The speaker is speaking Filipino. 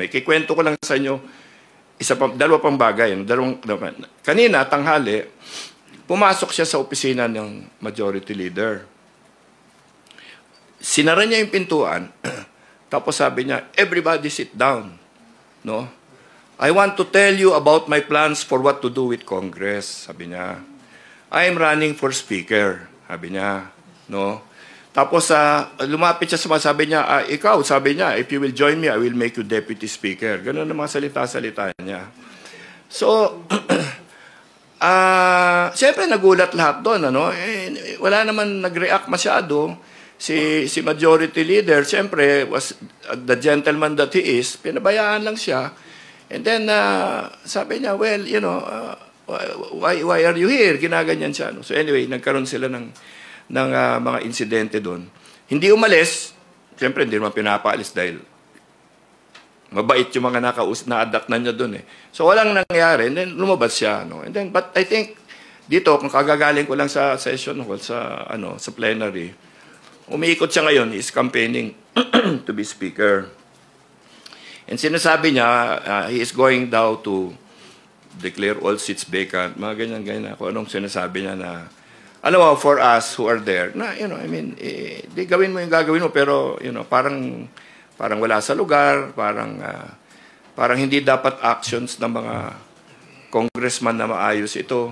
May kikwento ko lang sa inyo, dalawa pang bagay. Kanina, tanghali, pumasok siya sa opisina ng majority leader. Sinara niya yung pintuan, tapos sabi niya, everybody sit down. No? I want to tell you about my plans for what to do with Congress, sabi niya. I am running for speaker, sabi niya. No? Tapos lumapit siya sa sabi niya, ikaw, sabi niya, if you will join me, I will make you deputy speaker. Ganun ang mga salita-salita niya. So, siyempre nagulat lahat doon. Ano? Wala naman nag-react masyado. Si majority leader, siyempre, was the gentleman that he is, pinabayaan lang siya. And then, sabi niya, well, you know, why are you here? Ginaganyan siya. No? So anyway, nagkaroon sila ng mga insidente doon. Hindi umalis, siyempre hindi naman pinapaalis dahil mabait yung mga na-adapt na niya doon eh. So walang nangyari, and then lumabas siya. No? And then, but I think, dito, kung kagagaling ko lang sa session hall, sa plenary, umiikot siya ngayon, is campaigning to be speaker. And sinasabi niya, he is going daw to declare all seats vacant, mga ganyan-ganyan. Kung anong sinasabi niya na, alam mo, for us who are there, na, you know, I mean, di gawin mo yung gagawin mo, pero, you know, parang wala sa lugar, parang hindi dapat actions ng mga congressman na maayos ito.